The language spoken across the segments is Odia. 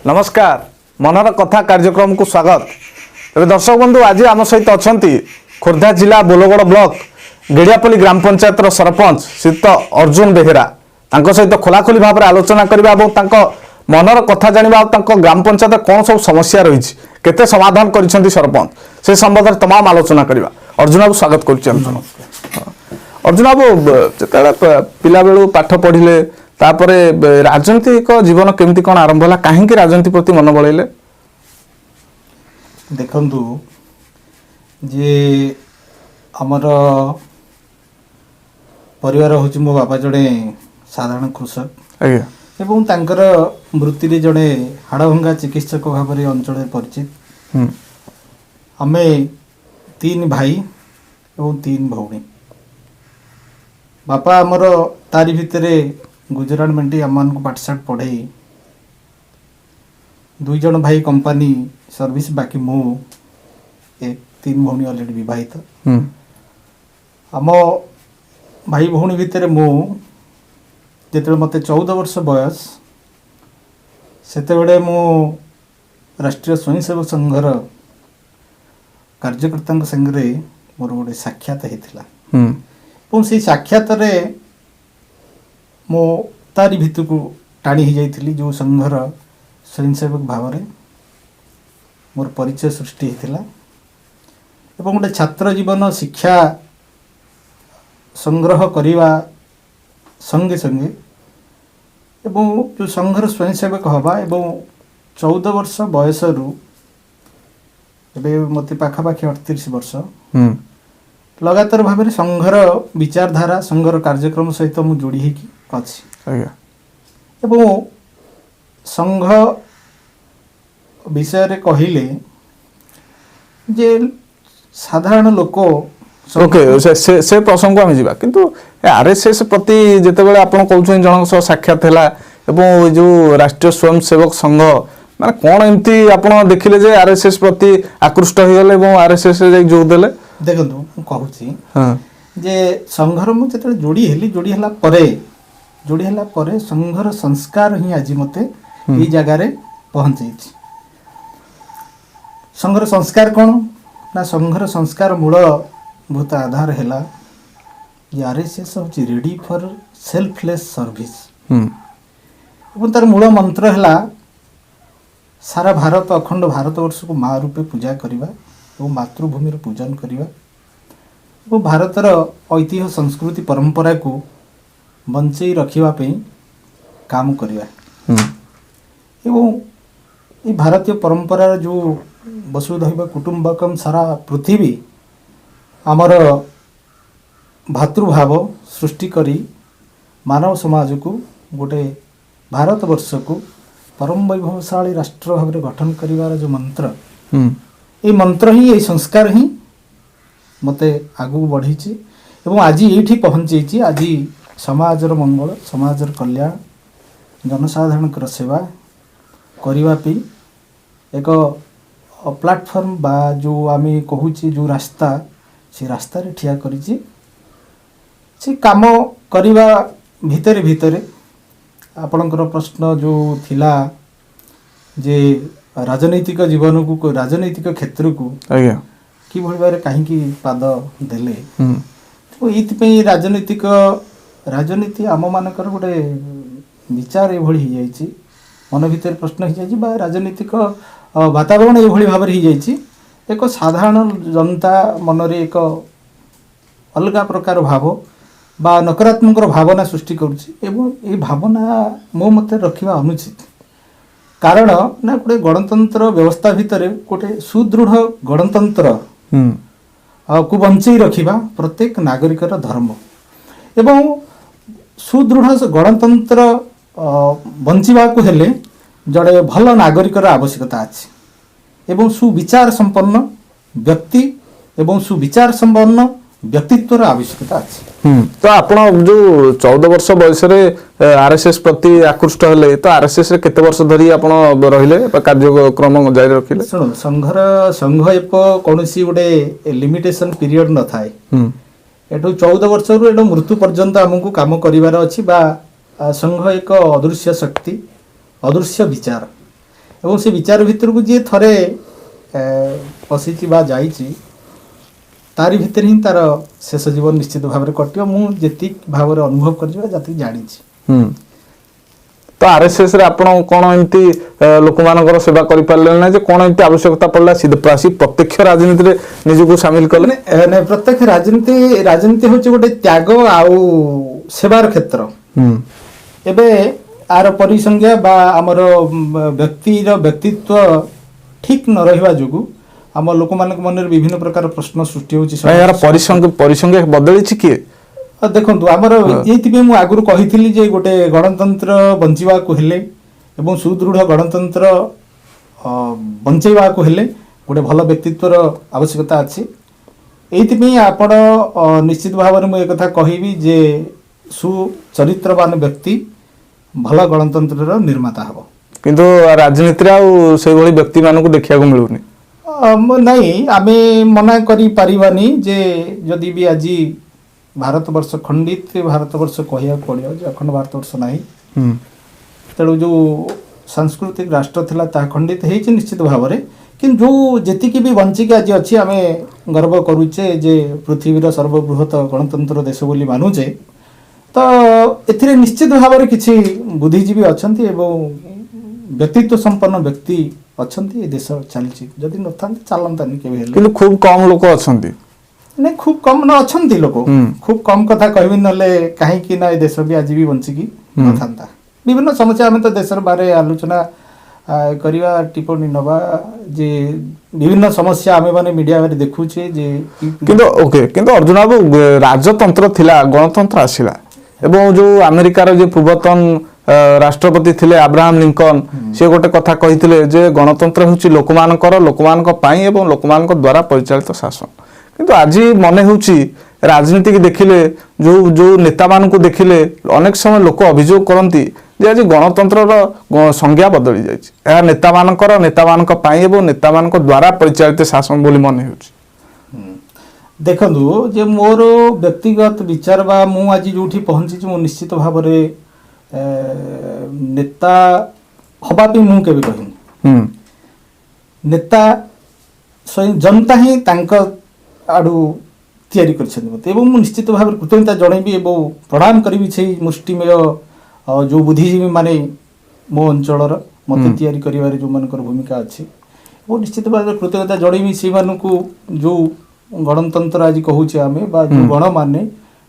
नमस्कार मनर कथा कार्यक्रम को स्वागत। तेज दर्शक बंधु आज आम सहित अच्छा खोर्धा जिला बोलगड़ ब्लॉक गेड़ियापल्ली ग्राम पंचायत सरपंच श्रीयुत अर्जुन बेहेरा सहित खोलाखोली भाव में आलोचना करबा और मनर कथा जाना और ग्राम पंचायत कौन सब समस्या रही केते समाधान करिसेंती सरपंच से संबंध में तमाम आलोचना करबा। अर्जुन बाबू स्वागत करुच्चे। अर्जुन बाबू जिते पिला बेलू पाठ पढ़िले तापर राजनीतिक जीवन केमती कौन आरंभ है कहीं राजनीति प्रति मन बड़े देखंतु जे आमर परिवार हूँ मो बापा जड़े साधारण कृषक एवं तांकर वृत्ति रे जड़े हाड़भंगा चिकित्सक भाव में अंचल परिचित। आमे 3 भाई एवं 3 भौणी। बापा आमर तारी भितरे गुजरात मेंटी आम को पाठशाठ पढ़े 2 जन भाई कंपनी सर्विस बाकी मु 3 भौणी अलरेडी विवाहित। आम भाई भौणी भितर मु जिते मत 14 वर्ष बयस सेते मु राष्ट्रीय स्वयंसेवक संघर कार्यकर्ता संगे मोर गोटे साक्षात होता और से साक्षात मो तारी भितर को टाणी हो जाइली जो संघर स्वयंसेवक भाव में मोर परिचय सृष्टि होता एवं गोटे छात्र जीवन शिक्षा संग्रह करने संगे संगे एवं जो संघर स्वयंसेवक हवा एवं 14 वर्ष बयस रु मत पाखापाखि 38 वर्ष लगातार भाव में संघर विचारधारा संघर कार्यक्रम सहित मु जोड़ी होची एवं संघ विषय रे कहिले जे साधारण लोक ओके से प्रसंग आम जा किंतु आरएसएस प्रति जिते आपड़ कौन जन साक्षात है जो राष्ट्रीय स्वयंसेवक संघ माने कौन एमती आपड़ देखिले जे आरएसएस प्रति आकृष्ट हो गले आरएसएस जोग देले देखो कहूँ जे संघर मुझे जोड़ी हला परे संघर संस्कार ही आज मते ये जगार पहुँचे। संघर संस्कार कौन ना संघर संस्कार मूलभूत आधार है आरएसएस हूँ रेडी फॉर सेल्फलेस सर्विस और तार मूल मंत्र है सारा भारत अखंड भारतवर्ष को माँ रूपे पूजा करवा और मातृभूमि पूजन करवा और भारतर ऐतिह्य संस्कृति परंपरा को बंचई रखापी काम करवा एवं ये भारतीय परंपरार जो वसुधैव कुटुंबकम सारा पृथ्वी आमर भातृभाव सृष्टि करी मानव समाज को गोटे भारतवर्ष को परम वैभवशाली राष्ट्र भाव में गठन करिवार जो मंत्र ये मंत्र ही ये संस्कार ही मते आगू बढ़ी एवं आज ये पहुँची आज समाजर मंगल समाजर कल्याण जनसाधारण सेवा करने एक प्लाटफर्म बा जो आम कहूँ जो रास्ता से रास्ता रे ठिया करिछि से काम करने भितरे भितरे आपणकर प्रश्न जो थिला जे राजनैतिक जीवन को राजनैतिक क्षेत्र को कि भाई कहीं पाद देले तो ये राजनीति आम मानकर गोटे विचार ये मन भीतर प्रश्न हो जाए राजनीतिक वातावरण ये भाव में हो एक साधारण जनता मनरे एक अलग प्रकार भाव बा नकारात्मक भावना सृष्टि करुँची भावना मो मत रखा अनुचित कारण ना गोटे गणतंत्र व्यवस्था भितर गोटे सुदृढ़ गणतंत्र को बंचई रखा प्रत्येक नागरिकर धर्म एवं सुदृढ़ गणतंत्र बंचवा को हेले जड़े भल नागरिकर आवश्यकता अच्छे एवं सुविचार संपन्न व्यक्ति एवं सुविचार संपन्न व्यक्तित्वर आवश्यकता अच्छे। तो आप जो 14 वर्ष बयस आरएसएस प्रति आकृष्ट हेले तो आरएसएस केते वर्ष धरी आप रहिले कार्यक्रम जारी रखिले सुन संघ एक कौन गोटे लिमिटेशन पीरियड न थाए एटू 14 वर्ष रु मृत्यु पर्यंत आमको काम करिवार अछि बा संघ एक अदृश्य शक्ति अदृश्य विचार ଏବଂ ସେ ବିଚାର ଭିତରକୁ ଯିଏ ଥରେ ପଶିଛି ବା ଯାଇଛି ତାରି ଭିତରେ ହିଁ ତାର ଶେଷ ଜୀବନ ନିଶ୍ଚିତ ଭାବରେ କଟିବ। ମୁଁ ଯେତିକି ଭାବରେ ଅନୁଭବ କରିଛି ବା ଯେତିକି ଜାଣିଛି। ତ ଆରଏସଏସ ରେ ଆପଣ କଣ ଏମିତି ଲୋକମାନଙ୍କର ସେବା କରିପାରିଲେ ନା ଯେ କଣ ଏମିତି ଆବଶ୍ୟକତା ପଡିଲା ଆସି ପ୍ରତ୍ୟକ୍ଷ ରାଜନୀତିରେ ନିଜକୁ ସାମିଲ କଲେ? ପ୍ରତ୍ୟକ୍ଷ ରାଜନୀତି ହଉଛି ଗୋଟେ ତ୍ୟାଗ ଆଉ ସେବାର କ୍ଷେତ୍ର। ଏବେ ଆର ପରିସଂଖ୍ୟା ବା ଆମର ବ୍ୟକ୍ତିର ବ୍ୟକ୍ତିତ୍ୱ ଠିକ ନ ରହିବା ଯୋଗୁଁ ଆମ ଲୋକମାନଙ୍କ ମନରେ ବିଭିନ୍ନ ପ୍ରକାର ପ୍ରଶ୍ନ ସୃଷ୍ଟି ହେଉଛି। ଏହାର ପରିସଂଖ୍ୟା ବଦଳିଛି କିଏ? ଦେଖନ୍ତୁ ଆମର ଏଇଥିପାଇଁ ମୁଁ ଆଗରୁ କହିଥିଲି ଯେ ଗୋଟେ ଗଣତନ୍ତ୍ର ବଞ୍ଚିବାକୁ ହେଲେ ଏବଂ ସୁଦୃଢ଼ ଗଣତନ୍ତ୍ର ବଞ୍ଚେଇବାକୁ ହେଲେ ଗୋଟେ ଭଲ ବ୍ୟକ୍ତିତ୍ୱର ଆବଶ୍ୟକତା ଅଛି। ଏଇଥିପାଇଁ ଆପଣ ନିଶ୍ଚିତ ଭାବରେ ମୁଁ ଏକଥା କହିବି ଯେ ସୁଚରିତ୍ରବାନ ବ୍ୟକ୍ତି ଭଲ ଗଣତନ୍ତ୍ରର ନିର୍ମାତା ହେବ। କିନ୍ତୁ ରାଜନୀତିରେ ଆଉ ସେଇଭଳି ବ୍ୟକ୍ତିମାନଙ୍କୁ ଦେଖିବାକୁ ମିଳୁନି। ନାଇଁ, ଆମେ ମନା କରିପାରିବାନି ଯେ ଯଦି ବି ଆଜି ଭାରତବର୍ଷ ଖଣ୍ଡିତ ଭାରତବର୍ଷ କହିବାକୁ ପଡ଼ିବ ଯେ ଅଖଣ୍ଡ ଭାରତବର୍ଷ ନାହିଁ। ତେଣୁ ଯେଉଁ ସାଂସ୍କୃତିକ ରାଷ୍ଟ୍ର ଥିଲା ତାହା ଖଣ୍ଡିତ ହେଇଛି ନିଶ୍ଚିତ ଭାବରେ। କିନ୍ତୁ ଯେତିକି ବି ବଞ୍ଚିକି ଆଜି ଅଛି ଆମେ ଗର୍ବ କରୁଛେ ଯେ ପୃଥିବୀର ସର୍ବବୃହତ ଗଣତନ୍ତ୍ର ଦେଶ ବୋଲି ମାନୁଛେ। ତ ଏଥିରେ ନିଶ୍ଚିତ ଭାବରେ କିଛି ବୁଦ୍ଧିଜୀବୀ ଅଛନ୍ତି ଏବଂ ବ୍ୟକ୍ତିତ୍ୱ ସମ୍ପନ୍ନ ବ୍ୟକ୍ତି ଅଛନ୍ତି। ଏ ଦେଶ ଚାଲିଛି, ଯଦି ନଥାନ୍ତେ ଚାଲନ୍ତାନି କେବେ ହେଲେ। କିନ୍ତୁ ଖୁବ୍ କମ୍ ଲୋକ ଅଛନ୍ତି। ନାଇଁ, ଖୁବ୍ କମ୍ ଅଛନ୍ତି ଲୋକ। ଖୁବ୍ କମ୍ କଥା କହିବି, ନହେଲେ କାହିଁକି ନା ଏ ଦେଶ ବି ଆଜି ବି ବଞ୍ଚିକି ନଥାନ୍ତା। ବିଭିନ୍ନ ସମସ୍ୟା ଆମେ ତ ଦେଶର ବାରେ ଆଲୋଚନା କରିବା, ଟିପ୍ପଣୀ ନେବା ଯେ ବିଭିନ୍ନ ସମସ୍ୟା ଆମେ ମାନେ ମିଡ଼ିଆରେ ଦେଖୁଛେ ଯେ କିନ୍ତୁ ଅର୍ଜୁନ ବାବୁ, ରାଜତନ୍ତ୍ର ଥିଲା, ଗଣତନ୍ତ୍ର ଆସିଲା ଏବଂ ଯେଉଁ ଆମେରିକାର ଯେ ପୂର୍ବତନ ରାଷ୍ଟ୍ରପତି ଥିଲେ ଆବ୍ରାହମ ଲିଙ୍କନ, ସେ ଗୋଟେ କଥା କହିଥିଲେ ଯେ ଗଣତନ୍ତ୍ର ହେଉଛି ଲୋକମାନଙ୍କ ପାଇଁ ଏବଂ ଲୋକମାନଙ୍କ ଦ୍ୱାରା ପରିଚାଳିତ ଶାସନ। କିନ୍ତୁ ଆଜି ମନେ ହେଉଛି ରାଜନୀତିକୁ ଦେଖିଲେ ଯେଉଁ ନେତାମାନଙ୍କୁ ଦେଖିଲେ ଅନେକ ସମୟ ଲୋକ ଅଭିଯୋଗ କରନ୍ତି ଯେ ଆଜି ଗଣତନ୍ତ୍ରର ସଂଜ୍ଞା ବଦଳି ଯାଇଛି। ଏହା ନେତାମାନଙ୍କ ପାଇଁ ଏବଂ ନେତାମାନଙ୍କ ଦ୍ୱାରା ପରିଚାଳିତ ଶାସନ ବୋଲି ମନେ ହେଉଛି। ଦେଖନ୍ତୁ, ଯେ ମୋର ବ୍ୟକ୍ତିଗତ ବିଚାର ବା ମୁଁ ଆଜି ଯେଉଁଠି ପହଞ୍ଚିଛି, ମୁଁ ନିଶ୍ଚିତ ଭାବରେ ନେତା ହବା ପାଇଁ ମୁଁ କେବେ କହିନି। ନେତା ସ୍ୱୟଂ ଜନତା ହିଁ ତାଙ୍କ ଆଡ଼ୁ ତିଆରି କରିଛନ୍ତି ମୋତେ ଏବଂ ମୁଁ ନିଶ୍ଚିତ ଭାବରେ କୃତଜ୍ଞତା ଜଣାଇବି ଏବଂ ପ୍ରଣାମ କରିବି ସେଇ ମୁଷ୍ଟିମେୟ ଯେଉଁ ବୁଦ୍ଧିଜୀବୀ ମାନେ ମୋ ଅଞ୍ଚଳର ମୋତେ ତିଆରି କରିବାରେ ଯେଉଁମାନଙ୍କର ଭୂମିକା ଅଛି ଏବଂ ନିଶ୍ଚିତ ଭାବରେ କୃତଜ୍ଞତା ଜଣାଇବି ସେଇମାନଙ୍କୁ। ଯେଉଁ ଗଣତନ୍ତ୍ର ଆଜି କହୁଛେ ଆମେ ବା ଯେଉଁ ଗଣମାନେ,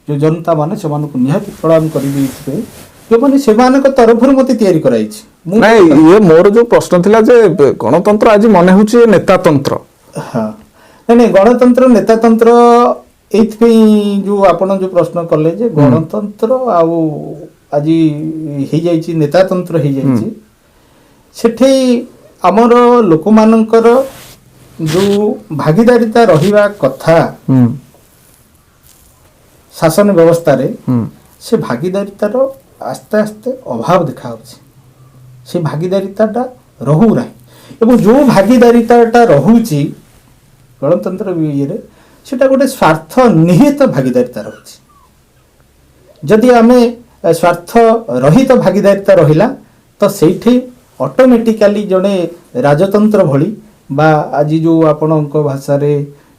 ଯେଉଁ ଜନତା ମାନେ, ସେମାନଙ୍କୁ ନିହାତି ପ୍ରଣାମ କରିବି ଏଥିପାଇଁ ଯେଉଁମାନେ ସେମାନଙ୍କ ତରଫରୁ ମୋତେ ତିଆରି କରାଯାଇଛି। ନାଇଁ, ଇଏ ମୋର ଯେଉଁ ପ୍ରଶ୍ନ ଥିଲା ଯେ ଗଣତନ୍ତ୍ର ଆଜି ମନେ ହେଉଛି ନେତାତନ୍ତ୍ର। ହଁ, ନାଇଁ, ଗଣତନ୍ତ୍ର ନେତାତନ୍ତ୍ର ଏଇଥିପାଇଁ ଯେଉଁ ଆପଣ ଯେଉଁ ପ୍ରଶ୍ନ କଲେ ଯେ ଗଣତନ୍ତ୍ର ଆଉ ଆଜି ହେଇଯାଇଛି ନେତାତନ୍ତ୍ର ହେଇଯାଇଛି। ସେଠି ଆମର ଲୋକମାନଙ୍କର ଯେଉଁ ଭାଗିଦାରିତା ରହିବା କଥା ଶାସନ ବ୍ୟବସ୍ଥାରେ, ସେ ଭାଗିଦାରିତାର ଆସ୍ତେ ଆସ୍ତେ ଅଭାବ ଦେଖାଯାଉଛି। ସେ ଭାଗିଦାରିତାଟା ରହୁନାହିଁ ଏବଂ ଯେଉଁ ଭାଗିଦାରିତାଟା ରହୁଛି ଗଣତନ୍ତ୍ର ଇଏରେ, ସେଟା ଗୋଟେ ସ୍ୱାର୍ଥ ନିହିତ ଭାଗିଦାରିତା ରହୁଛି। ଯଦି ଆମେ ସ୍ୱାର୍ଥ ରହିତ ଭାଗିଦାରିତା ରହିଲା ତ ସେଇଠି ଅଟୋମେଟିକାଲି ଜଣେ ରାଜତନ୍ତ୍ର ଭଳି ବା ଆଜି ଯେଉଁ ଆପଣଙ୍କ ଭାଷାରେ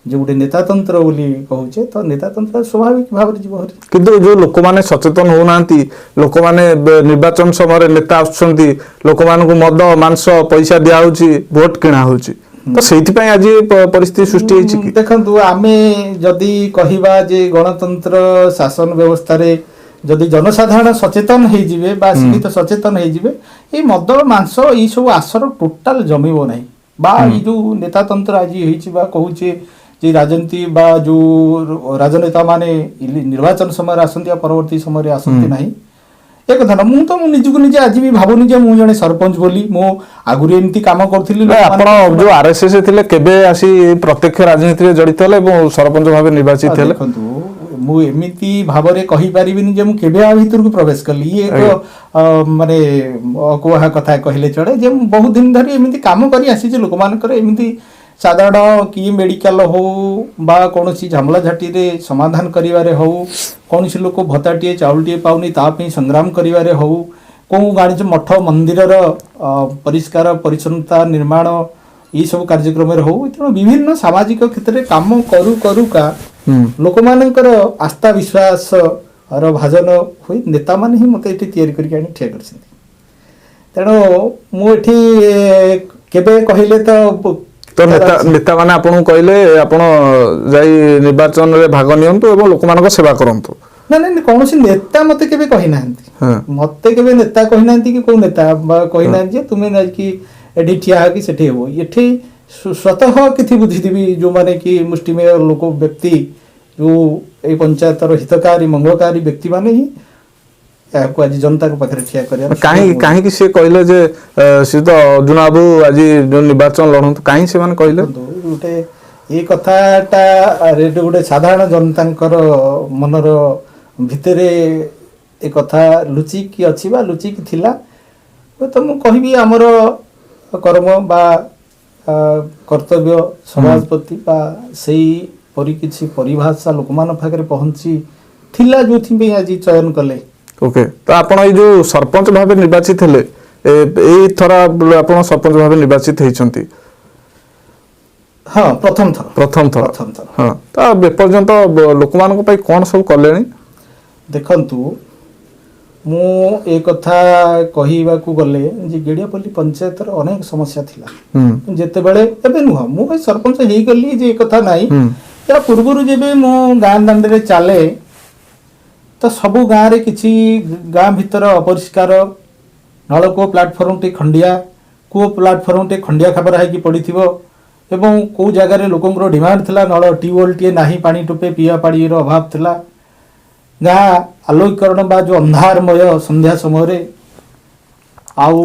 ଯେଉଁ ଗୋଟେ ନେତାତନ୍ତ୍ର ବୋଲି କହୁଛେ, ତ ନେତାତନ୍ତ୍ର ସ୍ୱାଭାବିକ ଭାବରେ ଯିବ। କିନ୍ତୁ ଯେଉଁ ଲୋକମାନେ ସଚେତନ ହେଉନାହାନ୍ତି, ଲୋକମାନେ ନିର୍ବାଚନ ସମୟରେ ନେତା ଆସୁଛନ୍ତି, ଲୋକମାନଙ୍କୁ ମଦ ମାଂସ ପଇସା ଦିଆହେଉଛି, ଭୋଟ କିଣା ହେଉଛି, ତ ସେଇଥିପାଇଁ ଆଜି ପରିସ୍ଥିତି ସୃଷ୍ଟି ହେଇଛି କି? ଦେଖନ୍ତୁ, ଆମେ ଯଦି କହିବା ଯେ ଗଣତନ୍ତ୍ର ଶାସନ ବ୍ୟବସ୍ଥାରେ ଯଦି ଜନସାଧାରଣ ସଚେତନ ହେଇଯିବେ ବା ଶିକ୍ଷିତ ସଚେତନ ହେଇଯିବେ, ଏଇ ମଦ ମାଂସ ଏଇସବୁ ଆସର ଟୋଟାଲ ଜମିବ ନାହିଁ। ବା ଏଇ ଯେଉଁ ନେତାତନ୍ତ୍ର ଆଜି ହେଇଛି ବା କହୁଛେ ଯେ ରାଜନୀତି ବା ଯେଉଁ ରାଜନେତା ମାନେ ନିର୍ବାଚନ ସମୟରେ ଆସନ୍ତି ଆଉ ପରବର୍ତ୍ତୀ ସମୟରେ ଆସନ୍ତି ନାହିଁ, ଏ କଥା ନା। ମୁଁ ନିଜକୁ ନିଜେ ଆଜି ବି ଭାବୁନି ଯେ ମୁଁ ଜଣେ ସରପଞ୍ଚ ବୋଲି। ମୁଁ ଆଗରୁ ଏମିତି କାମ କରୁଥିଲି। ଆପଣ ଯେଉଁ ଆରଏସଏସ ଥିଲେ କେବେ ଆସି ପ୍ରତ୍ୟକ୍ଷ ରାଜନୀତିରେ ଜଡ଼ିତ ହେଲେ ଏବଂ ସରପଞ୍ଚ ଭାବେ ନିର୍ବାଚିତ ହେଲେ? ଦେଖନ୍ତୁ, ମୁଁ ଏମିତି ଭାବରେ କହିପାରିବିନି ଯେ ମୁଁ କେବେ ଆ ଭିତରକୁ ପ୍ରବେଶ କଲି। ଇଏ ଏକ ମାନେ ଅକୁହା କଥା କହିଲେ ଚଳେ ଯେ ମୁଁ ବହୁତ ଦିନ ଧରି ଏମିତି କାମ କରି ଆସିଛି ଲୋକମାନଙ୍କର। ଏମିତି ସାଧାରଣ କି ମେଡ଼ିକାଲ ହଉ ବା କୌଣସି ଝାମଲା ଝାଟିରେ ସମାଧାନ କରିବାରେ ହଉ, କୌଣସି ଲୋକ ଭତ୍ତାଟିଏ ଚାଉଳଟିଏ ପାଉନି ତା ପାଇଁ ସଂଗ୍ରାମ କରିବାରେ ହଉ, କେଉଁ ଗାଣିଛ ମଠ ମନ୍ଦିରର ପରିଷ୍କାର ପରିଚ୍ଛନ୍ନତା ନିର୍ମାଣ ଏଇ ସବୁ କାର୍ଯ୍ୟକ୍ରମରେ ହଉ, ତେଣୁ ବିଭିନ୍ନ ସାମାଜିକ କ୍ଷେତ୍ରରେ କାମ କରୁ କରୁକା ଲୋକମାନଙ୍କର ଆସ୍ଥା ବିଶ୍ୱାସର ଭାଜନ ହୋଇ ନେତାମାନେ ହିଁ ମୋତେ ଏଠି ତିଆରି କରିକି ଆଣି ଠିଆ କରିଛନ୍ତି। ତେଣୁ ମୁଁ ଏଠି କେବେ କହିଲେ ତ ନେତା ମାନେ ଆପଣଙ୍କୁ କହିଲେ ଆପଣ ଯାଇ ନିର୍ବାଚନରେ ଭାଗ ନିଅନ୍ତୁ ଏବଂ ଲୋକମାନଙ୍କ ସେବା କରନ୍ତୁ। ନା ନାଇଁ, କୌଣସି ନେତା ମତେ କେବେ କହିନାହାନ୍ତି। ମତେ କେବେ ନେତା କହିନାହାନ୍ତି କି କୋଉ ନେତା କହିନାହାନ୍ତି ଯେ ତୁମେ ଯାଇକି ଏଠି ଠିଆ ହେକି ସେଠି ହେବ। ଏଠି ସ୍ୱତଃ କିଛି ବୁଝିଥିବି ଯୋଉମାନେ କି ମୁଷ୍ଟିମେୟ ଲୋକ ବ୍ୟକ୍ତି, ଯୋଉ ଏଇ ପଞ୍ଚାୟତର ହିତକାରୀ ମଙ୍ଗଳକାରୀ ବ୍ୟକ୍ତିମାନେ ହିଁ ଏହାକୁ ଆଜି ଜନତାଙ୍କ ପାଖରେ ଠିଆ କରିବା। କାହିଁକି ସେ କହିଲେ ଯେ ସେ ତ ଅର୍ଜୁନ ବାବୁ ଆଜି ଯୋଉ ନିର୍ବାଚନ ଲଢନ୍ତୁ, କାହିଁ ସେମାନେ କହିଲେ? ଗୋଟେ ଏଇ କଥାଟା ଗୋଟେ ସାଧାରଣ ଜନତାଙ୍କର ମନର ଭିତରେ ଏ କଥା ଲୁଚିକି ଅଛି ବା ଲୁଚିକି ଥିଲା। ତ ମୁଁ କହିବି ଆମର କର୍ମ ବା କର୍ତ୍ତବ୍ୟ ସମାଜ ପ୍ରତି ବା ସେଇପରି କିଛି ପରିଭାଷା ଲୋକମାନଙ୍କ ପାଖରେ ପହଞ୍ଚି ଥିଲା ଯୋଉଥିପାଇଁ ଆଜି ଚୟନ କଲେ। ଓକେ, ତ ଆପଣ ଏଇ ଯୋଉ ସରପଞ୍ଚ ଭାବେ ନିର୍ବାଚିତ ହେଲେ, ଏଇଥର ଆପଣ ସରପଞ୍ଚ ଭାବେ ନିର୍ବାଚିତ ହେଇଛନ୍ତି? ହଁ, ପ୍ରଥମ ଥର। ହଁ, ତ ଏପର୍ଯ୍ୟନ୍ତ ଲୋକମାନଙ୍କ ପାଇଁ କଣ ସବୁ କଲେଣି? ଦେଖନ୍ତୁ, ମୁଁ ଏ କଥା କହିବାକୁ ଗଲେ ଯେ ଗେଡ଼ିଆପଲ୍ଲୀ ପଞ୍ଚାୟତର ଅନେକ ସମସ୍ୟା ଥିଲା। ଯେତେବେଳେ ଏବେ ନୁହଁ, ମୁଁ ସରପଞ୍ଚ ହେଇଗଲି ଯେ ଏ କଥା ନାହିଁ, ତା ପୂର୍ବରୁ ଯେବେ ମୁଁ ଗାଁ ଦାଣ୍ଡରେ ଚାଲେ ତ ସବୁ ଗାଁରେ କିଛି ଗାଁ ଭିତର ଅପରିଷ୍କାର, ନଳକୂଅ ପ୍ଲାଟଫର୍ମଟି ଖଣ୍ଡିଆ, କୂଅ ପ୍ଲାଟଫର୍ମଟି ଖଣ୍ଡିଆ ଖାବରା ହେଇକି ପଡ଼ିଥିବ ଏବଂ କେଉଁ ଜାଗାରେ ଲୋକଙ୍କର ଡିମାଣ୍ଡ ଥିଲା ନଳ ଟ୍ୟୁବୱେଲଟିଏ ନାହିଁ, ପାଣି ଟୋପେ ପିଇବା ପାଣିର ଅଭାବ ଥିଲା। ଗାଁ ଆଲୋକୀକରଣ ବା ଯେଉଁ ଅନ୍ଧାରମୟ ସନ୍ଧ୍ୟା ସମୟରେ, ଆଉ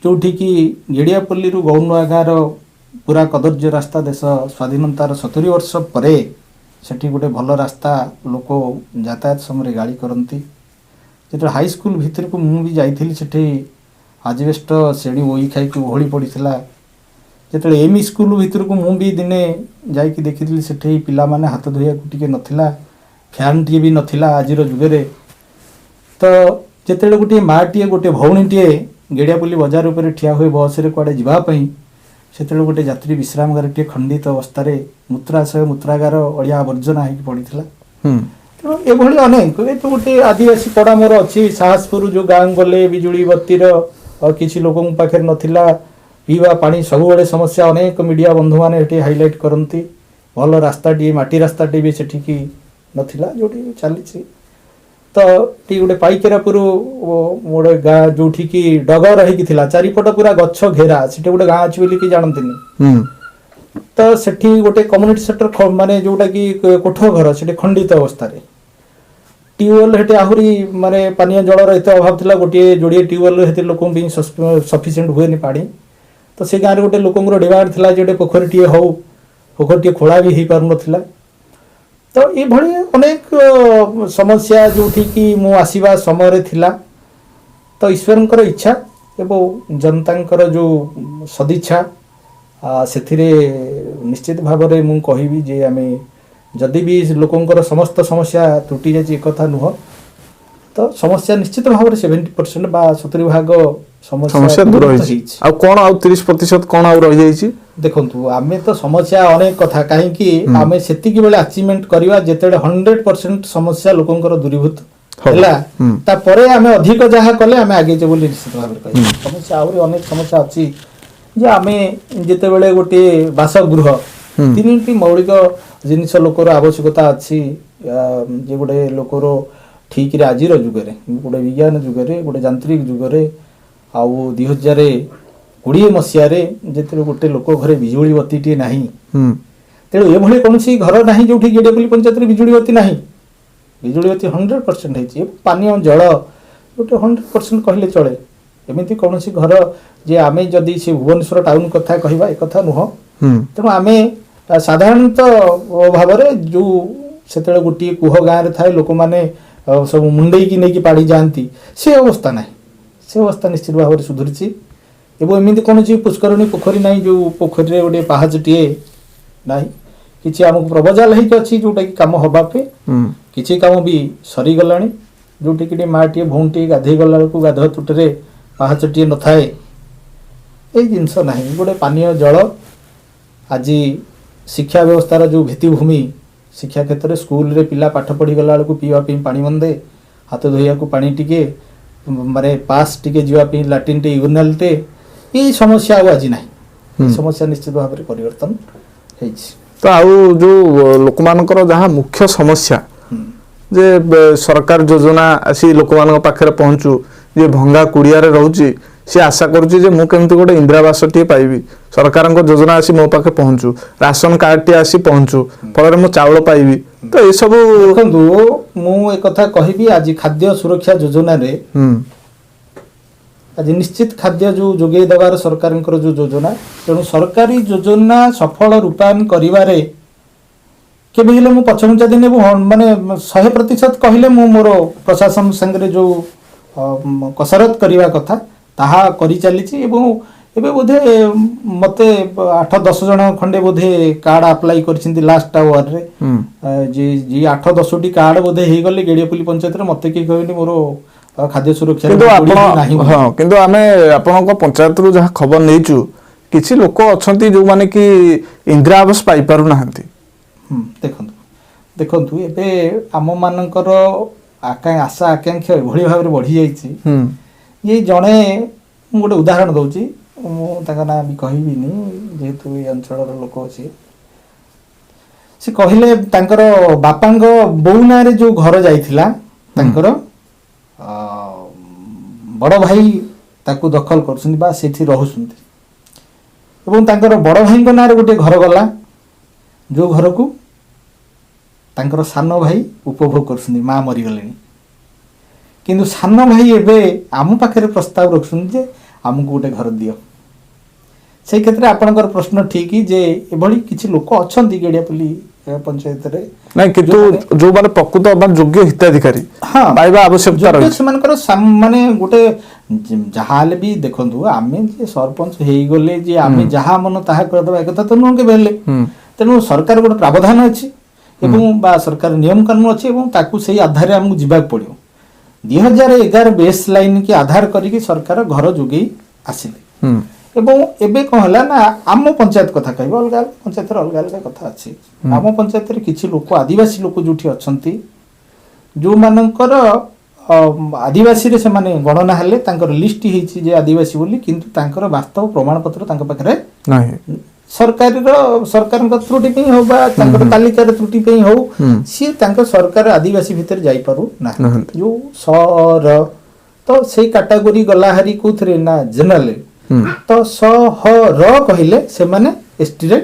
ଯେଉଁଠିକି ଗେଡ଼ିଆପଲ୍ଲୀରୁ ଗୌନୂଆ ଗାଁର ପୁରା କଦର୍ଯ୍ୟ ରାସ୍ତା, ଦେଶ ସ୍ୱାଧୀନତାର 70 ବର୍ଷ ପରେ ସେଠି ଗୋଟେ ଭଲ ରାସ୍ତା, ଲୋକ ଯାତାୟାତ ସମୟରେ ଗାଡ଼ି କରନ୍ତି। ଯେତେବେଳେ ହାଇସ୍କୁଲ ଭିତରକୁ ମୁଁ ବି ଯାଇଥିଲି, ସେଠି ଆଜବେଷ୍ଟ ସେଣି ଓଇ ଖାଇକି ଓହଳି ପଡ଼ିଥିଲା। ଯେତେବେଳେ ଏମଇ ସ୍କୁଲ ଭିତରକୁ ମୁଁ ବି ଦିନେ ଯାଇକି ଦେଖିଥିଲି, ସେଠି ପିଲାମାନେ ହାତ ଧୋଇବାକୁ ଟିକେ ନଥିଲା, ଫ୍ୟାନ୍ଟିଏ ବି ନଥିଲା ଆଜିର ଯୁଗରେ। ତ ଯେତେବେଳେ ଗୋଟିଏ ମାଆଟିଏ ଗୋଟେ ଭଉଣୀଟିଏ ଗେଡ଼ିଆପଲ୍ଲୀ ବଜାର ଉପରେ ଠିଆ ହୁଏ ବସ୍ରେ କୁଆଡ଼େ ଯିବା ପାଇଁ, ସେତେବେଳେ ଗୋଟେ ଯାତ୍ରୀ ବିଶ୍ରାମଗାରଟିଏ ଖଣ୍ଡିତ ଅବସ୍ଥାରେ ମୂତ୍ରାଶୟ ମୂତ୍ରାଗାର ଅଳିଆ ଆବର୍ଜନା ହେଇକି ପଡ଼ିଥିଲା। ତେଣୁ ଏଭଳି ଅନେକ, ଏ ତ ଗୋଟେ ଆଦିବାସୀ ପଡ଼ା ମୋର ଅଛି ସାହସପୁର, ଯେଉଁ ଗାଁ ଗଲେ ବିଜୁଳି ବତିର କିଛି ଲୋକଙ୍କ ପାଖରେ ନଥିଲା, ପିଇବା ପାଣି ସବୁବେଳେ ସମସ୍ୟା। ଅନେକ ମିଡ଼ିଆ ବନ୍ଧୁମାନେ ଏଠି ହାଇଲାଇଟ୍ କରନ୍ତି, ଭଲ ରାସ୍ତାଟିଏ ମାଟି ରାସ୍ତାଟିଏ ବି ସେଠିକି ନଥିଲା, ଯେଉଁଠି ଚାଲିଛି। ତ ଏଠି ଗୋଟେ ପାଇକେରାପୁର ଗୋଟେ ଗାଁ ଯେଉଁଠିକି ଡଗର ହେଇକି ଥିଲା, ଚାରିପଟ ପୁରା ଗଛ ଘେରା, ସେଠି ଗୋଟେ ଗାଁ ଅଛି ବୋଲି କି ଜାଣନ୍ତିନି। ତ ସେଠି ଗୋଟେ କମ୍ୟୁନିଟି ସେଣ୍ଟର, ମାନେ ଯୋଉଟା କି କୋଠ ଘର, ସେଠି ଖଣ୍ଡିତ ଅବସ୍ଥାରେ। ଟ୍ୟୁବୱେଲ ସେଠି ଆହୁରି ମାନେ ପାନୀୟ ଜଳର ଏତେ ଅଭାବ ଥିଲା, ଗୋଟିଏ ଯୋଡ଼ିଏ ଟ୍ୟୁବୱେଲ ସେଠି ଲୋକଙ୍କ ପାଇଁ ସଫିସିଏଣ୍ଟ ହୁଏନି ପାଣି। ତ ସେ ଗାଁରେ ଗୋଟେ ଲୋକଙ୍କର ଡିମାଣ୍ଡ ଥିଲା ଯେ ଗୋଟେ ପୋଖରୀଟିଏ ହଉ, ପୋଖରୀଟିଏ ଖୋଳା ବି ହେଇପାରୁନଥିଲା। ତ ଏଇଭଳି ଅନେକ ସମସ୍ୟା ଯେଉଁଠିକି ମୁଁ ଆସିବା ସମୟରେ ଥିଲା। ତ ଈଶ୍ୱରଙ୍କର ଇଚ୍ଛା ଏବଂ ଜନତାଙ୍କର ଯେଉଁ ସଦିଚ୍ଛା, ସେଥିରେ ନିଶ୍ଚିତ ଭାବରେ ମୁଁ କହିବି ଯେ ଆମେ ଯଦି ବି ଲୋକଙ୍କର ସମସ୍ତ ସମସ୍ୟା ତ୍ରୁଟି ଯାଇଛି ଏକଥା ନୁହଁ, ତ ସମସ୍ୟା ନିଶ୍ଚିତ ଭାବରେ 70% ବା 70% ସମସ୍ୟା ଦୂର ହେଇଛି। ଆଉ କ'ଣ ଆଉ 30% କ'ଣ ଆଉ ରହିଯାଇଛି? ଦେଖନ୍ତୁ, ଆମେ ତ ସମସ୍ୟା ଅନେକ କଥା, କାହିଁକି ଆମେ ସେତିକି ବେଳେ ଆଚିଭମେଣ୍ଟ କରିବା ଯେତେବେଳେ 100% ସମସ୍ୟା ଲୋକଙ୍କର ଦୂରୀଭୂତ ହେଲା, ତାପରେ ଆମେ ଅଧିକ ଯାହା କଲେ ଆମେ ଆଗେଇଛେ ବୋଲି ନିଶ୍ଚିତ ଭାବରେ କହିବା। ସମସ୍ୟା ଆହୁରି ଅନେକ ସମସ୍ୟା ଅଛି ଯେ ଆମେ ଯେତେବେଳେ ଗୋଟିଏ ବାସଗୃହ, 3ଟି ମୌଳିକ ଜିନିଷ ଲୋକର ଆବଶ୍ୟକତା ଅଛି, ଯେ ଗୋଟେ ଲୋକର ଠିକରେ ଆଜିର ଯୁଗରେ, ଗୋଟେ ବିଜ୍ଞାନ ଯୁଗରେ, ଗୋଟେ ଯାନ୍ତ୍ରିକ ଯୁଗରେ, ଆଉ 2020 ମସିହାରେ ଯେତେବେଳେ ଗୋଟେ ଲୋକ ଘରେ ବିଜୁଳି ବତିଟିଏ ନାହିଁ, ତେଣୁ ଏଭଳି କୌଣସି ଘର ନାହିଁ ଯୋଉଠି ଗେଡ଼ିଆପଲ୍ଲୀ ପଞ୍ଚାୟତରେ ବିଜୁଳି ବତି ନାହିଁ। ବିଜୁଳି ବତି 100% ହେଇଛି। ପାନୀୟ ଜଳ ଗୋଟେ 100% କହିଲେ ଚଳେ। ଏମିତି କୌଣସି ଘର ଯେ ଆମେ ଯଦି ସେ ଭୁବନେଶ୍ୱର ଟାଉନ କଥା କହିବା ଏକଥା ନୁହଁ। ତେଣୁ ଆମେ ସାଧାରଣତଃ ଭାବରେ ଯେଉଁ ସେତେବେଳେ ଗୋଟିଏ କୁହ ଗାଁରେ ଥାଏ, ଲୋକମାନେ ସବୁ ମୁଣ୍ଡେଇକି ନେଇକି ପାଡ଼ି ଯାଆନ୍ତି, ସେ ଅବସ୍ଥା ନାହିଁ। ସେ ଅବସ୍ଥା ନିଶ୍ଚିତ ଭାବରେ ସୁଧୁରିଛି। ଏବଂ ଏମିତି କୌଣସି ପୁଷ୍କରଣୀ ପୋଖରୀ ନାହିଁ ଯେଉଁ ପୋଖରୀରେ ଗୋଟେ ପାହାଚଟିଏ ନାହିଁ। କିଛି ଆମକୁ ପ୍ରବଜାଲ ହେଇକି ଅଛି ଯୋଉଟାକି କାମ ହବା ପାଇଁ, କିଛି କାମ ବି ସରିଗଲାଣି। जोटिके माटीए भौंटी गाधे गला बेलू गाधुआ तुटरे पाहाचटीए न थाए ये जिनस ना गोटे पानीय जल आज शिक्षा व्यवस्थार जो भित्तिभूमि शिक्षा क्षेत्र में स्कूल रे पिला पाठ पढ़ी गला बेलू पीवाई पानी बंदे हाथ धोया पानी टिके माने पास टिके जीवाई लाट्रिन टे यूरिनाल टे ये समस्या आज ना समस्या निश्चित भाव में परिवर्तन होइछि। तो आउ जो लोक मानकर जहाँ मुख्य समस्या जे सरकार योजना आसी लोक मान पाखे पहुँचू जे भंगा कुड़िया रोचे सी आशा करुच्ची जे मु केमती गोटे इंदिरावास टी पाइबी सरकार योजना आसी मो पाखे पहुँचू राशन कार्ड टी आसी पहुँचू फल मु चाउल पाइबी तो ये सब देखो मु एक कथा कहबी आज खाद्य सुरक्षा योजना रे आज निश्चित खाद्य जो जोगे देवार सरकार जो योजना तेणु सरकारी योजना सफल रूपायन करिवारे केबे हेले मु पछमुचा दिन माने 100% कहले मु मोर प्रशासन संगे जो कसरत करिवा कथा ताहा करि चलीछि एवं एबे बोधे मते 8-10 जण खंडे बोधे कार्ड अप्लाई करछिंती लास्ट आवर रे जी 8-10 टी कार्ड बोधे हे गले गेडियापल्ली पंचायत रे मते की कहबेनी मोर खाद्य सुरक्षा किंतु आपण हां किंतु आमे आपन को पंचायत रु जहा खबर नेचु किछि लोक अछंती जो माने कि इंदिरा आवास पाई पारु नाहंती देखंतु देखंतु एबे आम मानकर आशा आकांक्षा एभଳି भाବରେ बढ़ी जाइछि ये जणे गोटे उदाहरण दउछि मु ताका ना भी कहबिनी जेहेतु ए अंचल लोक अछि से कहिले तांकर बापांग बौना रे जो घर जाइथिला तांकर बड़ भाई ताकू दखल करछुंती बा सेठी रहउछुंती एवं तांकर बड़ भाई को नारे गोटे घर गला जो घर को तांकर सान भाई उपभोग करछुंती मां मरी गलेनी किंतु सान भाई एबे आम पाखे प्रस्ताव रखुछुंती जे आमको गोटे घर दियो से क्षेत्र आपनकर प्रश्न ठीक जे एभली किछि लोक अछंती गेडियापल्ली पंचायत रे नहीं किंतु जो माने प्रकृत अबार योग्य हिताधिकारी हां पाइबा आवश्यकता रही सेमानकर माने गोटे जहाले भी देखंतु आमे जे सरपंच हेई गले जे आमे जहा मन ताहा कर दबा एकता तो नुके बेले तेनु सरकार गोटे प्रावधान अछि एवं बा सरकार नियम कानून अछि एवं ताकू सेही आधार रे हमकु जिबाक पड़ियो 2011 बेस लाइन के आधार करिके सरकार घर जोगी आसिले एवं एबे कौन हला ना आम पंचायत कथा कहबो अलगा पंचायत रे अलगा अलगा कथा अछि आम पंचायत रे किछि लोक आदिवासी लोक जुठी अछंती जो मानकर आदिवासी रे से माने गणना हले तांकर लिस्ट हिची जे आदिवासी बोली किंतु तांकर वास्तव प्रमाण पत्र तांक पाखरे नाही सरकार त्रुटि पे हो बा तांकर तालिका रे त्रुटि पे हो सी तांक सरकार आदिवासी भीतर जाई पारु ना जो सर तो सेही कैटेगरी गला हरी कोथरे ना जनरल तो सहर कहले से माने एसटी रे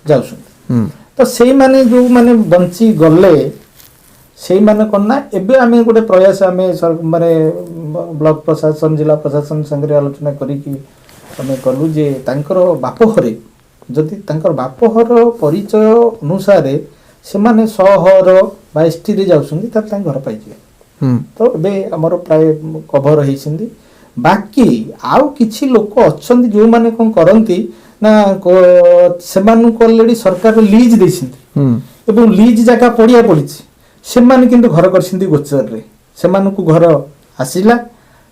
जाउछन तो सेही माने जो माने बंची गले सेही माने कोना एबे आमे गोटे प्रयास आमे माने ब्लॉक प्रशासन जिला प्रशासन संगे आलोचना करी कि आमे कलु जे तांकर बापहरे जदि तांकर बापहर परिचय अनुसार से माने सहर बा एसटी रे जाउछन त तां घर पाई जे तो एबे हमर प्राय कवर हेसिंदी बाकी आउ किछि लोक अछंती जो माने कोन करंती ना से मानु को ऑलरेडी सरकार लीज देसिंती एवं लीज जाका पड़िया पड़िछि से माने किंतु घर करसिंती गोचर रे से मानु को घर आसिला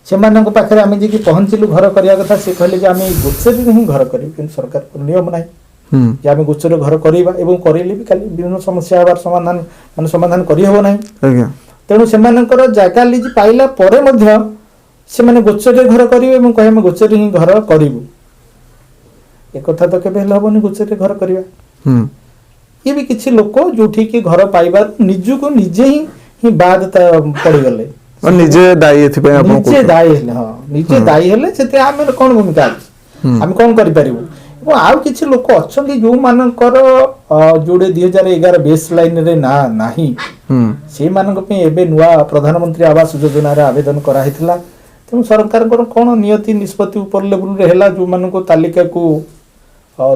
से मानक पाखरे आमे जे कि पहुंचिलु घर करिया कथा से कहले जे आमे गोचर रे ही घर करियो किंतु सरकार को नियम नाही जे आमे गोचर घर करैबा एवं करैले भी खाली विभिन्न समस्या आबार समाधान माने समाधान करि होबो नाही आज्ञा तेणु से मानकर जागा लीज पाइला परे मध्य से माने गोचर रे घर करिवे एवं कहे हम गोचर रे ही घर करिवु ए कथा तो केबे हबोनी गोचर रे घर करिवा ये भी किछि लोक जोठी के घर पाइबा निजु को निजे ही बाधता पड़ी गले निजे दायी एथि आपण निजे दायी हेले हां निजे दायी हेले सेते आमे कोन भूमिका अछि आमे कोन करि परिबु एवं आउ किछि लोक अछंती जो मानकर जोडे 2011 बेस लाइन रे ना नाही से मानक पे एबे नुवा प्रधानमंत्री आवास योजना रे आवेदन करा हितला तेणु सरकार कोन नियति निष्पत्ति ऊपर लेवल रे हेला जो मानको तालिका को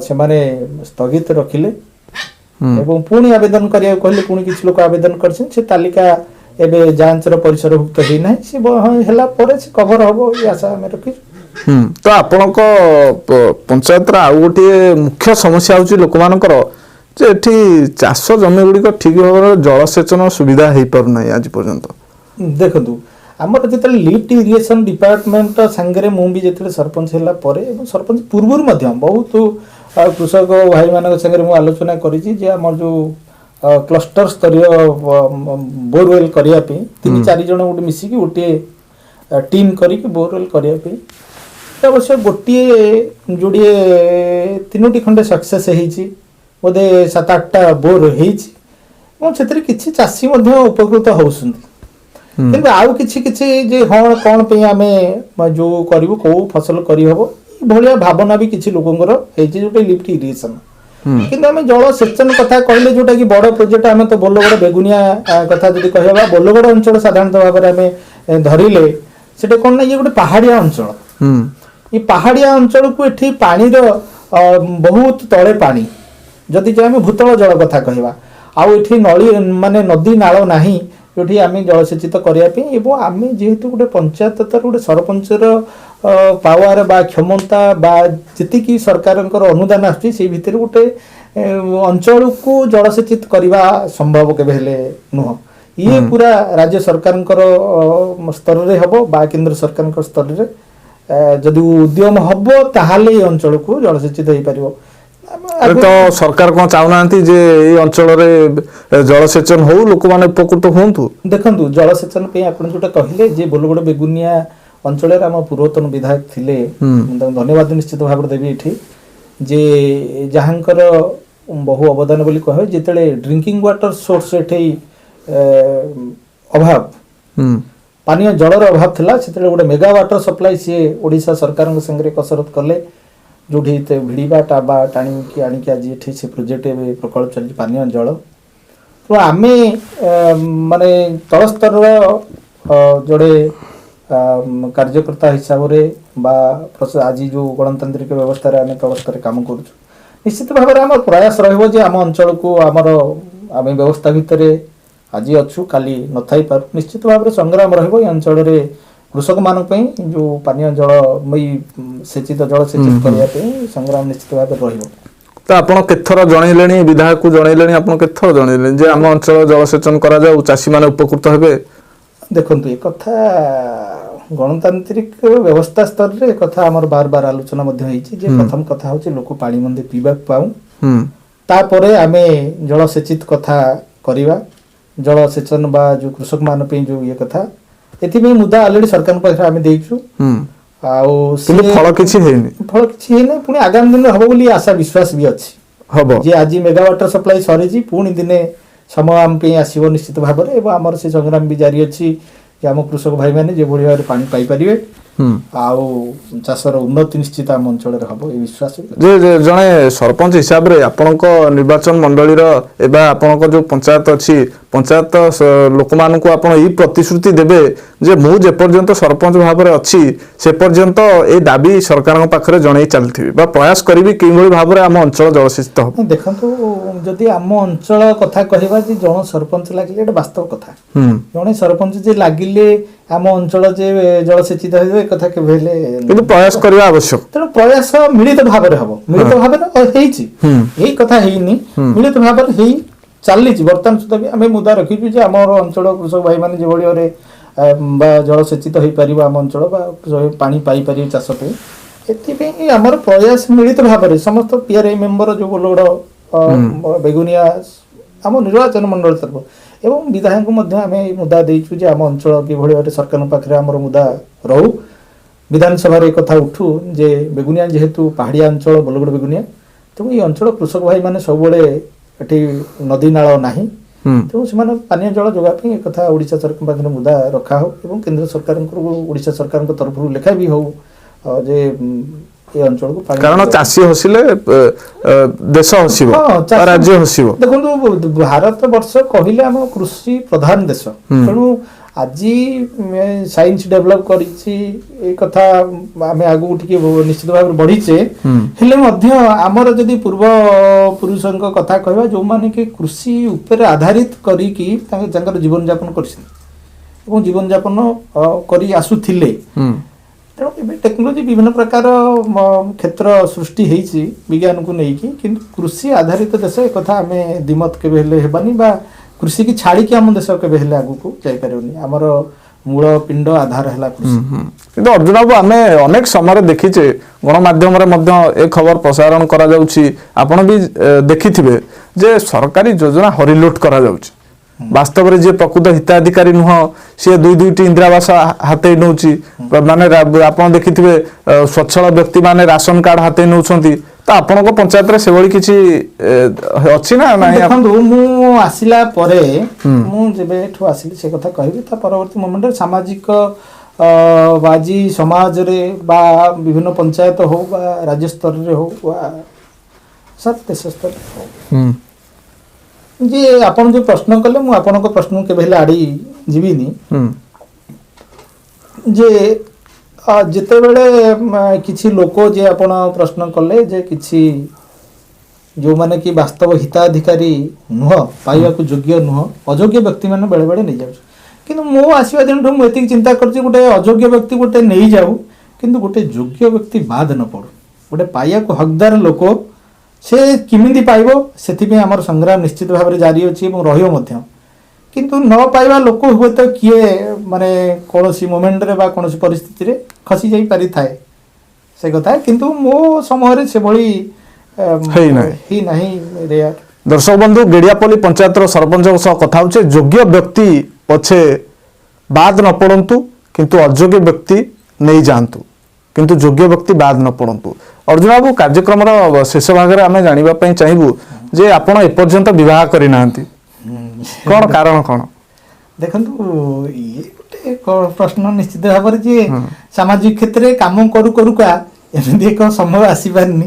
से माने स्थगित रखिले एवं पुणी आवेदन करिया कहले पुणी किछि लोक आवेदन करछन से तालिका एबे जांच रो परिसरभुक्त हे नै से हेला परे से कवर हबो ई आशा हम रखि तो आपण को पंचायत रा आ गोटे मुख्य समस्या होची लोक मानकर जे एठी चाष जमी गुडी को ठीक भाबरे जलसेचन सुविधा हे पर नै आज पर्यंत ଦେଖନ୍ତୁ ଆମର ଯେତେବେଳେ ଲିଫ୍ଟ ଇରିଗେସନ ଡିପାର୍ଟମେଣ୍ଟ ସାଙ୍ଗରେ ମୁଁ ବି ଯେତେବେଳେ ସରପଞ୍ଚ ହେଲା ପରେ ଏବଂ ସରପଞ୍ଚ ପୂର୍ବରୁ ମଧ୍ୟ ବହୁତ କୃଷକ ଭାଇମାନଙ୍କ ସାଙ୍ଗରେ ମୁଁ ଆଲୋଚନା କରିଛି ଯେ ଆମର ଯେଉଁ କ୍ଲଷ୍ଟର ସ୍ତରୀୟ ବୋରୱେଲ୍ କରିବା ପାଇଁ 3-4 ଜଣ ଗୋଟେ ମିଶିକି ଗୋଟିଏ ଟିମ୍ କରିକି ବୋରୱେଲ୍ କରିବା ପାଇଁ ଅବଶ୍ୟ ଗୋଟିଏ ଯୋଡ଼ିଏ 3ଟି ଖଣ୍ଡେ ସକ୍ସେସ୍ ହେଇଛି, ବୋଧେ 7-8ଟା ବୋର୍ ହେଇଛି ଏବଂ ସେଥିରେ କିଛି ଚାଷୀ ମଧ୍ୟ ଉପକୃତ ହେଉଛନ୍ତି। କିନ୍ତୁ ଆଉ କିଛି କିଛି ଯେ ହଁ କ'ଣ ପାଇଁ ଆମେ ଯେଉଁ କରିବୁ କେଉଁ ଫସଲ କରିହେବ ଏଭଳିଆ ଭାବନା ବି କିଛି ଲୋକଙ୍କର ହେଇଛି ଯୋଉଟା ଲିଫ୍ଟ ଇରିଗେସନ। କିନ୍ତୁ ଆମେ ଜଳସେଚନ କଥା କହିଲେ ଯୋଉଟା କି ବଡ଼ ପ୍ରୋଜେକ୍ଟ ଆମେ ତ ବୋଲଗଡ଼ ବେଗୁନିଆ କଥା ଯଦି କହିବା ବୋଲଗଡ଼ ଅଞ୍ଚଳ ସାଧାରଣତଃ ଭାବରେ ଆମେ ଧରିଲେ ସେଟା କ'ଣ ନା ଇଏ ଗୋଟେ ପାହାଡ଼ିଆ ଅଞ୍ଚଳ। ଏ ପାହାଡ଼ିଆ ଅଞ୍ଚଳକୁ ଏଠି ପାଣିର ବହୁତ ତଳେ ପାଣି, ଯଦି ଯେ ଆମେ ଭୂତଳ ଜଳ କଥା କହିବା, ଆଉ ଏଠି ନଳୀ ମାନେ ନଦୀ ନାଳ ନାହିଁ ଯୋଉଠି ଆମେ ଜଳସେଚିତ କରିବା ପାଇଁ। ଏବଂ ଆମେ ଯେହେତୁ ଗୋଟେ ପଞ୍ଚାୟତ ତର ଗୋଟେ ସରପଞ୍ଚର ପାୱାର ବା କ୍ଷମତା ବା ଯେତିକି ସରକାରଙ୍କର ଅନୁଦାନ ଆସୁଛି ସେଇ ଭିତରେ ଗୋଟେ ଅଞ୍ଚଳକୁ ଜଳସେଚିତ କରିବା ସମ୍ଭବ କେବେ ହେଲେ ନୁହଁ। ଇଏ ପୁରା ରାଜ୍ୟ ସରକାରଙ୍କର ସ୍ତରରେ ହେବ ବା କେନ୍ଦ୍ର ସରକାରଙ୍କ ସ୍ତରରେ ଯଦି ଉଦ୍ୟମ ହବ ତାହେଲେ ଏଇ ଅଞ୍ଚଳକୁ ଜଳସେଚିତ ହେଇପାରିବ। ତ ସରକାର କ'ଣ ଚାହୁଁନାହାନ୍ତି ଯେ ଏଇ ଅଞ୍ଚଳରେ ଜଳସେଚନ ହଉ, ଲୋକମାନେ ଉପକୃତ ହୁଅନ୍ତୁ? ଦେଖନ୍ତୁ ଜଳସେଚନ ପାଇଁ ଆପଣ ଯୋଉଟା କହିଲେ ଯେ ବୋଲଗଡ଼ ବେଗୁନିଆ ଅଞ୍ଚଳରେ ଆମ ପୂର୍ବତନ ବିଧାୟକ ଥିଲେ, ମୁଁ ତାଙ୍କୁ ଧନ୍ୟବାଦ ନିଶ୍ଚିତ ଭାବରେ ଦେବି ଏଠି, ଯେ ଯାହାଙ୍କର ବହୁ ଅବଦାନ ବୋଲି କହେ। ଯେତେବେଳେ ଡ୍ରିଙ୍କିଂ ୱାଟର ସୋର୍ସ ଏଠି ଅଭାବ, ପାନୀୟ ଜଳର ଅଭାବ ଥିଲା, ସେତେବେଳେ ଗୋଟେ ମେଗା ୱାଟର ସପ୍ଲାଇ ସିଏ ଓଡ଼ିଶା ସରକାରଙ୍କ ସାଙ୍ଗରେ କସରତ କଲେ, ଯୋଉଠି ଭିଡ଼ିବା ଟାବା ଟାଣିକି ଆଣିକି ଆଜି ଏଠି ସେ ପ୍ରୋଜେକ୍ଟ ଏବେ ପ୍ରକଳ୍ପ ଚାଲିଛି ପାନୀୟ ଜଳ। ତ ଆମେ ମାନେ ତଳସ୍ତରର ଯୋଡ଼େ କାର୍ଯ୍ୟକର୍ତ୍ତା ହିସାବରେ ବା ଆଜି ଯେଉଁ ଗଣତାନ୍ତ୍ରିକ ବ୍ୟବସ୍ଥାରେ ଆମେ ତଳସ୍ତରରେ କାମ କରୁଛୁ, ନିଶ୍ଚିତ ଭାବରେ ଆମର ପ୍ରୟାସ ରହିବ ଯେ ଆମ ଅଞ୍ଚଳକୁ ଆମର ଆମେ ବ୍ୟବସ୍ଥା ଭିତରେ ଆଜି ଅଛୁ କାଲି ନଥାଇପାରୁ, ନିଶ୍ଚିତ ଭାବରେ ସଂଗ୍ରାମ ରହିବ ଏ ଅଞ୍ଚଳରେ କୃଷକମାନଙ୍କ ପାଇଁ ଯେଉଁ ପାନୀୟ ଜଳ ସେଚିତ ଜଳ ସେଚିତ କରିବା ପାଇଁ ସଂଗ୍ରାମ ନିଶ୍ଚିତ ଭାବରେ ରହିବ। ତ ଆପଣ କେତେଥର ଜଣେଇଲେଣି, ବିଧାୟକକୁ ଜଣେଇଲେଣି, ଆପଣ କେତେଥର ଜଣେଇଲେଣି ଯେ ଆମ ଅଞ୍ଚଳ ଜଳସେଚନ କରାଯାଉ, ଚାଷୀମାନେ ଉପକୃତ ହେବେ? ଦେଖନ୍ତୁ ଏ କଥା ଗଣତାନ୍ତ୍ରିକ ବ୍ୟବସ୍ଥା ସ୍ତରରେ ଏ କଥା ଆମର ବାର ବାର ଆଲୋଚନା ମଧ୍ୟ ହେଇଛି ଯେ ପ୍ରଥମ କଥା ହେଉଛି ଲୋକ ପାଣି ମନ୍ଦେ ପିଇବାକୁ ପାଉ, ତାପରେ ଆମେ ଜଳସେଚିତ କଥା କରିବା, ଜଳସେଚନ ବା ଯେଉଁ କୃଷକମାନଙ୍କ ପାଇଁ ଯେଉଁ ଇଏ କଥା, ଏଥିପାଇଁ ମୁଦ୍ଦା ଅଲରେଡି ସରକାରଙ୍କ ପାଖରେ ଆମେ ଦେଇଛୁ। ଆଉ ଫଳ କିଛି ହେଇନି ପୁଣି ଆଗାମୀ ଦିନରେ ହବ ବୋଲି ଆଶା ବିଶ୍ୱାସ ବି ଅଛି ହବ ଯେ ଆଜି ମେଗା ୱାଟର ସପ୍ଲାଇ ସରିଛି, ପୁଣି ଦିନେ ସମୟ ଆମ ପାଇଁ ଆସିବ ନିଶ୍ଚିତ ଭାବରେ ଏବଂ ଆମର ସେ ସଂଗ୍ରାମ ବି ଜାରି ଅଛି ଯେ ଆମ କୃଷକ ଭାଇମାନେ ଯେଭଳି ଭାବରେ ପାଣି ପାଇପାରିବେ ଆଉ ଚାଷର ଉନ୍ନତି ନିଶ୍ଚିତ ଆମ ଅଞ୍ଚଳରେ ହବ ଏ ବିଶ୍ୱାସ। ଯେ ଜଣେ ସରପଞ୍ଚ ହିସାବରେ ଆପଣଙ୍କ ନିର୍ବାଚନ ମଣ୍ଡଳୀର ଏବେ ଆପଣଙ୍କ ଯେଉଁ ପଞ୍ଚାୟତ ଅଛି, ପଞ୍ଚାୟତ ଲୋକମାନଙ୍କୁ ଆପଣ ଏଇ ପ୍ରତିଶ୍ରୁତି ଦେବେ ଯେ ମୁଁ ଯେପର୍ଯ୍ୟନ୍ତ ସରପଞ୍ଚ ଭାବରେ ଅଛି ସେ ପର୍ଯ୍ୟନ୍ତ ଏଇ ଦାବି ସରକାରଙ୍କ ପାଖରେ ଜଣେଇ ଚାଲିଥିବି ବା ପ୍ରୟାସ କରିବି କିଭଳି ଭାବରେ ଆମ ଅଞ୍ଚଳ ଜଳସେଚିତ ହେବ? ଦେଖନ୍ତୁ ଯଦି ଆମ ଅଞ୍ଚଳ କଥା କହିବା ଯେ ଜଣେ ସରପଞ୍ଚ ଲାଗିଲେ ଏଇଟା ବାସ୍ତବ କଥା, ଜଣେ ସରପଞ୍ଚ ଯେ ଲାଗିଲେ ଆମ ଅଞ୍ଚଳ ଯେ ଜଳସେଚିତ ହେବ ଏ କଥା କେବେ ହେଲେ, କିନ୍ତୁ ପ୍ରୟାସ କରିବା ଆବଶ୍ୟକ। ତେଣୁ ପ୍ରୟାସ ମିଳିତ ଭାବରେ ହବ, ମିଳିତ ଭାବରେ ହେଇଛି, ଏଇ କଥା ହେଇନି, ମିଳିତ ଭାବରେ ହେଇ ଚାଲିଛି। ବର୍ତ୍ତମାନ ସୁଦ୍ଧା ବି ଆମେ ମୁଦ୍ଦା ରଖିଛୁ ଯେ ଆମର ଅଞ୍ଚଳ କୃଷକ ଭାଇମାନେ ଯେଭଳି ଭାବରେ ବା ଜଳସେଚିତ ହେଇପାରିବ ଆମ ଅଞ୍ଚଳ ବା ପାଣି ପାଇପାରିବେ ଚାଷ ପାଇଁ, ଏଥିପାଇଁ ଆମର ପ୍ରୟାସ ମିଳିତ ଭାବରେ ସମସ୍ତ ପିଆରଆଇ ମେମ୍ବର ଯେଉଁ ବୋଲଗଡ଼ ବେଗୁନିଆ ଆମ ନିର୍ବାଚନ ମଣ୍ଡଳୀ ତରଫ ଏବଂ ବିଧାୟକଙ୍କୁ ମଧ୍ୟ ଆମେ ଏଇ ମୁଦ୍ଦା ଦେଇଛୁ ଯେ ଆମ ଅଞ୍ଚଳ କିଭଳି ଭାବରେ ସରକାରଙ୍କ ପାଖରେ ଆମର ମୁଦ୍ଦା ରହୁ, ବିଧାନସଭାରେ ଏ କଥା ଉଠୁ ଯେ ବେଗୁନିଆ ଯେହେତୁ ପାହାଡ଼ିଆ ଅଞ୍ଚଳ ବୋଲଗଡ଼ ବେଗୁନିଆ, ତେଣୁ ଏଇ ଅଞ୍ଚଳ କୃଷକ ଭାଇମାନେ ସବୁବେଳେ ଏଠି ନଦୀ ନାଳ ନାହିଁ, ତେଣୁ ସେମାନେ ପାନୀୟ ଜଳ ଯୋଗାଇବା ପାଇଁ ଏ କଥା ଓଡ଼ିଶା ସରକାରଙ୍କ ପାଖରେ ମୁଦ୍ଦା ରଖା ହେଉ ଏବଂ କେନ୍ଦ୍ର ସରକାରଙ୍କୁ ଓଡ଼ିଶା ସରକାରଙ୍କ ତରଫରୁ ଲେଖା ବି ହେଉ ଯେ ଏ ଅଞ୍ଚଳକୁ ପାଣି, କାରଣ ଚାଷୀ ହସିଲେ ଦେଶ ହସିବ, ରାଜ୍ୟ ହସିବ। ଦେଖନ୍ତୁ ଭାରତ ବର୍ଷ କହିଲେ ଆମ କୃଷି ପ୍ରଧାନ ଦେଶ, ତେଣୁ ଆଜି ସାଇନ୍ସ ଡେଭଲପ କରିଛି ଏ କଥା ଆମେ ଆଗକୁ ଟିକେ ନିଶ୍ଚିତ ଭାବରେ ବଢିଛେ, ହେଲେ ମଧ୍ୟ ଆମର ଯଦି ପୂର୍ବ ପୁରୁଷଙ୍କ କଥା କହିବା ଯୋଉମାନେ କି କୃଷି ଉପରେ ଆଧାରିତ କରିକି ତାଙ୍କର ଜୀବନଯାପନ କରିଛନ୍ତି ଏବଂ ଜୀବନଯାପନ କରି ଆସୁଥିଲେ, ତେଣୁ ଏବେ ଟେକ୍ନୋଲୋଜି ବିଭିନ୍ନ ପ୍ରକାର କ୍ଷେତ୍ର ସୃଷ୍ଟି ହେଇଛି ବିଜ୍ଞାନକୁ ନେଇକି, କିନ୍ତୁ କୃଷି ଆଧାରିତ ଦେଶ ଏ କଥା ଆମେ ଦ୍ୱିମତ କେବେ ହେଲେ ହେବାନି ବା कृषि की छाड़ी की आम देश केबे हेले आगु को जाई परिबनी हमर मूल पिंड आधार हैला कृषि କିନ୍ତୁ ଅର୍ଜୁନ ବାବୁ ଆମେ ଅନେକ ସମୟରେ ଦେଖିଛେ ଗଣମାଧ୍ୟମରେ ମଧ୍ୟ ଏ ଖବର ପ୍ରସାରଣ କରାଯାଉଛି ଆପଣ ବି ଦେଖିଥିବେ ଯେ ସରକାରୀ ଯୋଜନା ହରିଲୁଟ କରାଯାଉଛି ବାସ୍ତବରେ ଯିଏ ପ୍ରକୃତ ହିତାଧିକାରୀ ନୁହଁ ସିଏ ଦୁଇଟି ଇନ୍ଦିରାବାସ ହାତେଇ ନେଉଛି ମାନେ ଆପଣ ଦେଖିଥିବେ ସ୍ୱଚ୍ଛଳ ବ୍ୟକ୍ତିମାନେ ରାସନ କାର୍ଡ ହାତେଇ ନେଉଛନ୍ତି ତ ଆପଣଙ୍କ ପଞ୍ଚାୟତରେ ସେଭଳି କିଛି ଅଛି ନା ନାହିଁ? ଦେଖନ୍ତୁ ମୁଁ ଆସିଲା ପରେ ମୁଁ ଯେବେ ଏଠୁ ଆସିଲି ସେ କଥା କହିବି ତା ପରବର୍ତ୍ତୀ ମୋମେଣ୍ଟରେ ସାମାଜିକ ବାଜି ସମାଜରେ ବା ବିଭିନ୍ନ ପଞ୍ଚାୟତ ହଉ ବା ରାଜ୍ୟ ସ୍ତରରେ ହଉ ବା ସାର୍ ଦେଶ ସ୍ତରରେ ହଉ ଯେ ଆପଣ ଯୋଉ ପ୍ରଶ୍ନ କଲେ ମୁଁ ଆପଣଙ୍କ ପ୍ରଶ୍ନକୁ କେବେ ହେଲେ ଆଡି ଯିବିନି ଯେ ଯେତେବେଳେ କିଛି ଲୋକ ଯେ ଆପଣ ପ୍ରଶ୍ନ କଲେ ଯେ କିଛି ଯୋଉମାନେ କି ବାସ୍ତବ ହିତାଧିକାରୀ ନୁହଁ ପାଇବାକୁ ଯୋଗ୍ୟ ନୁହଁ ଅଯୋଗ୍ୟ ବ୍ୟକ୍ତିମାନେ ବେଳେ ବେଳେ ନେଇଯାଉଛି କିନ୍ତୁ ମୁଁ ଆସିବା ଦିନଠୁ ମୁଁ ଏତିକି ଚିନ୍ତା କରୁଛି ଗୋଟେ ଅଯୋଗ୍ୟ ବ୍ୟକ୍ତି ଗୋଟେ ନେଇଯାଉ କିନ୍ତୁ ଗୋଟେ ଯୋଗ୍ୟ ବ୍ୟକ୍ତି ବାଦ ନ ପଡୁ ଗୋଟେ ପାଇବାକୁ ହକଦାର ଲୋକ ସେ କେମିତି ପାଇବ ସେଥିପାଇଁ ଆମର ସଂଗ୍ରାମ ନିଶ୍ଚିତ ଭାବରେ ଜାରି ଅଛି ଏବଂ ରହିବ ମଧ୍ୟ କିନ୍ତୁ ନ ପାଇବା ଲୋକ ହୁଏତ କିଏ ମାନେ କୌଣସି ମୋମେଣ୍ଟରେ ବା କୌଣସି ପରିସ୍ଥିତିରେ ଖସି ଯାଇ ପାରିଥାଏ ସେ କଥା କିନ୍ତୁ ମୋ ସମୟରେ ସେଭଳି ହେଇନାହିଁ ରେୟାର। ଦର୍ଶକ ବନ୍ଧୁ ଗେଡିଆପଲ୍ଲୀ ପଞ୍ଚାୟତର ସରପଞ୍ଚଙ୍କ ସହ କଥା ହଉଛେ ଯୋଗ୍ୟ ବ୍ୟକ୍ତି ପଛେ ବାଦ ନ ପଡନ୍ତୁ କିନ୍ତୁ ଅଯୋଗ୍ୟ ବ୍ୟକ୍ତି ନେଇଯାଆନ୍ତୁ କିନ୍ତୁ ଯୋଗ୍ୟ ବ୍ୟକ୍ତି ବାଦ ନ ପଡନ୍ତୁ। ଅର୍ଜୁନ ବାବୁ କାର୍ଯ୍ୟକ୍ରମର ଶେଷ ଭାଗରେ ଆମେ ଜାଣିବା ପାଇଁ ଚାହିଁବୁ ଯେ ଆପଣ ଏପର୍ଯ୍ୟନ୍ତ ବିବାହ କରିନାହାନ୍ତି କଣ କାରଣ କଣ? ଦେଖନ୍ତୁ ଇଏ ଗୋଟେ ପ୍ରଶ୍ନ ନିଶ୍ଚିତ ଭାବରେ ଯେ ସାମାଜିକ କ୍ଷେତ୍ରରେ କାମ କରୁ କରୁକା ଏମିତି ଏକ ସମୟ ଆସିପାରିନି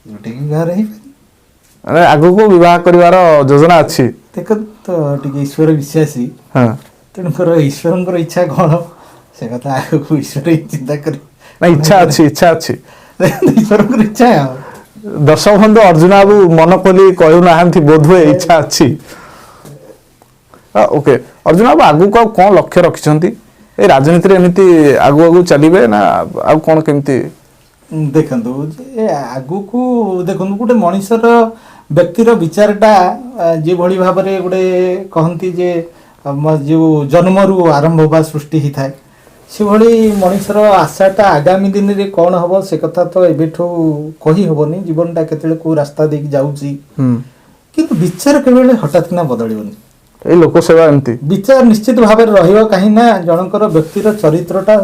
ଗୋଟେ ବିବାହ ହେଇପାରି ଆଗକୁ ବିବାହ କରିବାର ଯୋଜନା ଅଛି? ଦେଖନ୍ତୁ ତ ଟିକେ ଈଶ୍ୱର ବିଶ୍ୱାସୀ ତେଣୁକର ଈଶ୍ୱରଙ୍କର ଇଚ୍ଛା କଣ ସେ କଥା ଆଗକୁ ଈଶ୍ୱର ଚିନ୍ତା କରି ଇଚ୍ଛା ଅଛି ଈଶ୍ୱରଙ୍କର ଇଚ୍ଛା ଆଉ ଦର୍ଶକ ବନ୍ଧୁ ଅର୍ଜୁନ ବାବୁ ମନ ଖୋଲି କହୁନାହାନ୍ତି ବୋଧହୁଏ ଇଚ୍ଛା ଅଛି। ଓକେ ଅର୍ଜୁନ ବାବୁ ଆଗକୁ ଆଉ କଣ ଲକ୍ଷ୍ୟ ରଖିଛନ୍ତି ଏ ରାଜନୀତିରେ ଏମିତି ଆଗକୁ ଚାଲିବେ ନା ଆଉ କଣ କେମିତି? ଦେଖନ୍ତୁ ଯେ ଆଗକୁ ଦେଖନ୍ତୁ ଗୋଟେ ମଣିଷର ବ୍ୟକ୍ତିର ବିଚାରଟା ଯେଭଳି ଭାବରେ ଗୋଟେ କହନ୍ତି ଯେ ଯୋଉ ଜନ୍ମରୁ ଆରମ୍ଭ ବା ସୃଷ୍ଟି ହେଇଥାଏ ସେଭଳି ମଣିଷର ଆଶାଟା ଆଗାମୀ ଦିନରେ କଣ ହବ ସେ କଥା ତ ଏବେଠୁ କହି ହବନି ଜୀବନଟା କେତେବେଳେ କୋଉ ରାସ୍ତା ଦେଇକି ଯାଉଛି କିନ୍ତୁ ବିଚାର କେବେଳେ ହଠାତ୍ କିନା ବଦଳିବନି ଏଇ ଲୋକ ସେବା ଏମିତି ବିଚାର ନିଶ୍ଚିତ ଭାବରେ ରହିବ କାହିଁକି ନା ଜଣଙ୍କର ବ୍ୟକ୍ତିର ଚରିତ୍ରଟା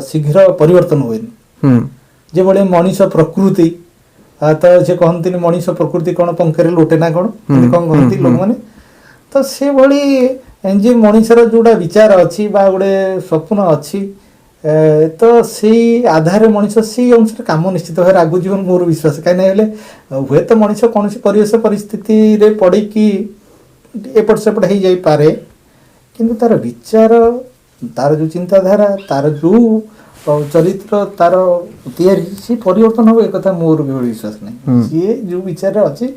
ଶୀଘ୍ର ପରିବର୍ତ୍ତନ ହୁଏନି ଯେଭଳି ମଣିଷ ପ୍ରକୃତି ତ ସେ କହନ୍ତିନି ମଣିଷ ପ୍ରକୃତି କଣ ପଙ୍ଖରେ ଲୋଟେ ନା କଣ କଣ କହନ୍ତି ଲୋକମାନେ ତ ସେଭଳି ଯେ ମଣିଷର ଯୋଉଟା ବିଚାର ଅଛି ବା ଗୋଟେ ସ୍ୱପ୍ନ ଅଛି ତ ସେଇ ଆଧାରରେ ମଣିଷ ସେଇ ଅନୁସାରେ କାମ ନିଶ୍ଚିତ ଭାବରେ ଆଗକୁ ଯିବ ମୋର ବିଶ୍ୱାସ କାହିଁକି ହେଲେ ହୁଏତ ମଣିଷ କୌଣସି ପରିବେଶ ପରିସ୍ଥିତିରେ ପଡ଼ିକି ଏପଟ ସେପଟ ହେଇଯାଇପାରେ କିନ୍ତୁ ତାର ବିଚାର ତାର ଯୋଉ ଚିନ୍ତାଧାରା ତାର ଯୋଉ ଚରିତ୍ର ତାର ତିଆରି ସେ ପରିବର୍ତ୍ତନ ହବ ଏ କଥା ମୋର ବି ବିଶ୍ୱାସ ନାହିଁ ସିଏ ଯୋଉ ବିଚାରରେ ଅଛି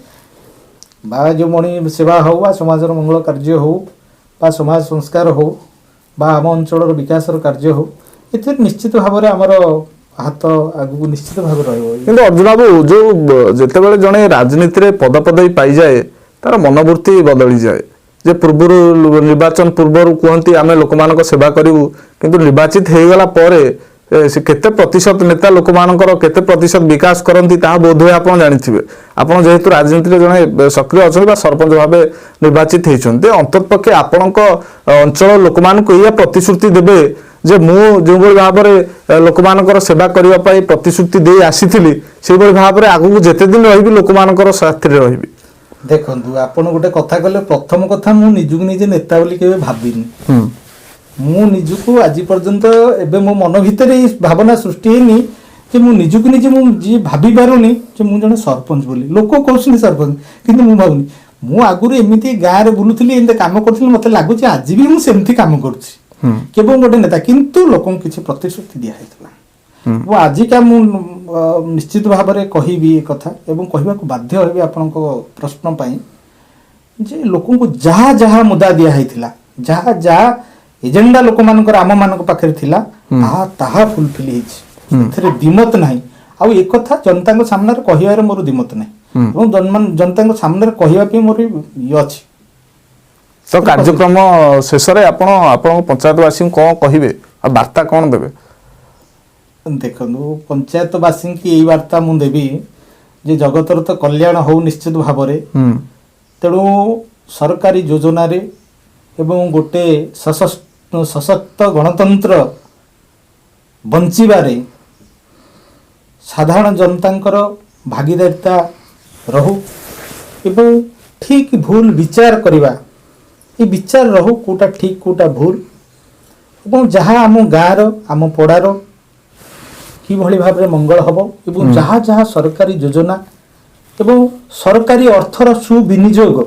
ବା ଯୋଉ ମଣି ସେବା ହଉ ବା ସମାଜର ମଙ୍ଗଳ କାର୍ଯ୍ୟ ହଉ ବା ସମାଜ ସଂସ୍କାର ହଉ ବା ଆମ ଅଞ୍ଚଳର ବିକାଶର କାର୍ଯ୍ୟ ହଉ ଏଥିରେ ନିଶ୍ଚିତ ଭାବରେ ଆମର ହାତ ଆଗକୁ ନିଶ୍ଚିତ ଭାବରେ ରହିବ। କିନ୍ତୁ ଅର୍ଜୁନ ବାବୁ ଯୋଉ ଯେତେବେଳେ ଜଣେ ରାଜନୀତିରେ ପଦପଦବୀ ପାଇଯାଏ ତାର ମନୋବୃତ୍ତି ବଦଳିଯାଏ ଯେ ପୂର୍ବରୁ ନିର୍ବାଚନ ପୂର୍ବରୁ କୁହନ୍ତି ଆମେ ଲୋକମାନଙ୍କ ସେବା କରିବୁ କିନ୍ତୁ ନିର୍ବାଚିତ ହେଇଗଲା ପରେ ସେ କେତେ ପ୍ରତିଶତ ନେତା ଲୋକମାନଙ୍କର କେତେ ପ୍ରତିଶତ ବିକାଶ କରନ୍ତି ତାହା ବୋଧହୁଏ ଆପଣ ଜାଣିଥିବେ ଆପଣ ଯେହେତୁ ରାଜନୀତିରେ ଜଣେ ସକ୍ରିୟ ଅଛନ୍ତି ବା ସରପଞ୍ଚ ଭାବେ ନିର୍ବାଚିତ ହେଇଛନ୍ତି ଅନ୍ତତଃପକ୍ଷେ ଆପଣଙ୍କ ଅଞ୍ଚଳ ଲୋକମାନଙ୍କୁ ଏଇଆ ପ୍ରତିଶ୍ରୁତି ଦେବେ ଯେ ମୁଁ ଯେଉଁଭଳି ଭାବରେ ଲୋକମାନଙ୍କର ସେବା କରିବା ପାଇଁ ପ୍ରତିଶ୍ରୁତି ଦେଇ ଆସିଥିଲି ସେଇଭଳି ଭାବରେ ଆଗକୁ ଯେତେ ଦିନ ରହିବି ଲୋକମାନଙ୍କର ସାଥିରେ ରହିବି। ଦେଖନ୍ତୁ ଆପଣ ଗୋଟେ କଥା କହିଲେ ପ୍ରଥମ କଥା ମୁଁ ନିଜକୁ ନିଜେ ନେତା ବୋଲି କେବେ ଭାବିନି ମୁଁ ନିଜକୁ ଆଜି ପର୍ଯ୍ୟନ୍ତ ଏବେ ମୋ ମନ ଭିତରେ ଏଇ ଭାବନା ସୃଷ୍ଟି ହେଇନି ଯେ ମୁଁ ନିଜକୁ ନିଜେ ମୁଁ ଯିଏ ଭାବି ପାରୁନି ଯେ ମୁଁ ଜଣେ ସରପଞ୍ଚ ବୋଲି ଲୋକ କହୁଛନ୍ତି ସରପଞ୍ଚ କିନ୍ତୁ ମୁଁ ଭାବୁନି ମୁଁ ଆଗରୁ ଏମିତି ଗାଁରେ ବୁଲୁଥିଲି ଏମିତି କାମ କରୁଥିଲି ମତେ ଲାଗୁଛି ଆଜି ବି ମୁଁ ସେମିତି କାମ କରୁଛି କେବଳ ଗୋଟେ ନେତା କିନ୍ତୁ ଲୋକଙ୍କୁ କିଛି ପ୍ରତିଶ୍ରୁତି ଦିଆହେଇଥିଲା ମୁଁ ଆଜିକା ମୁଁ ନିଶ୍ଚିତ ଭାବରେ କହିବି ଏ କଥା ଏବଂ କହିବାକୁ ବାଧ୍ୟ ହେବି ଆପଣଙ୍କ ପ୍ରଶ୍ନ ପାଇଁ ଯେ ଲୋକଙ୍କୁ ଯାହା ଯାହା ମୁଦା ଦିଆହେଇଥିଲା ଯାହା ଯାହା ଏଜେଣ୍ଡା ଲୋକମାନଙ୍କର ଆମମାନଙ୍କ ପାଖରେ ଥିଲା ତାହା ଫୁଲଫିଲ୍ ହେଇଛି ଏଥିରେ ଦ୍ୱିମତ ନାହିଁ ଆଉ ଏ କଥା ଜନତାଙ୍କ ସାମ୍ନାରେ କହିବାରେ ମୋର ଦ୍ୱିମତ ନାହିଁ ଏବଂ ଜନତାଙ୍କ ସାମ୍ନାରେ କହିବା ପାଇଁ ମୋର ଇଏ ଅଛି ତ କାର୍ଯ୍ୟକ୍ରମ ଶେଷରେ ଆପଣ ଆପଣଙ୍କ ପଞ୍ଚାୟତବାସୀଙ୍କୁ କ'ଣ କହିବେ ଆଉ ବାର୍ତ୍ତା କ'ଣ ଦେବେ? ଦେଖନ୍ତୁ ପଞ୍ଚାୟତବାସୀଙ୍କୁ ଏଇ ବାର୍ତ୍ତା ମୁଁ ଦେବି ଯେ ଜଗତର ତ କଲ୍ୟାଣ ହଉ ନିଶ୍ଚିତ ଭାବରେ। ତେଣୁ ସରକାରୀ ଯୋଜନାରେ ଏବଂ ଗୋଟେ ସଶକ୍ତ ଗଣତନ୍ତ୍ର ବଞ୍ଚିବାରେ ସାଧାରଣ ଜନତାଙ୍କର ଭାଗିଦାରିତା ରହୁ ଏବଂ ଠିକ୍ ଭୁଲ ବିଚାର କରିବା, ଏ ବିଚାର ରହୁ କେଉଁଟା ଠିକ୍ କେଉଁଟା ଭୁଲ, ଏବଂ ଯାହା ଆମ ଗାଁର ଆମ ପଡ଼ାର କିଭଳି ଭାବରେ ମଙ୍ଗଳ ହେବ ଏବଂ ଯାହା ଯାହା ସରକାରୀ ଯୋଜନା ଏବଂ ସରକାରୀ ଅର୍ଥର ସୁବିନିଯୋଗ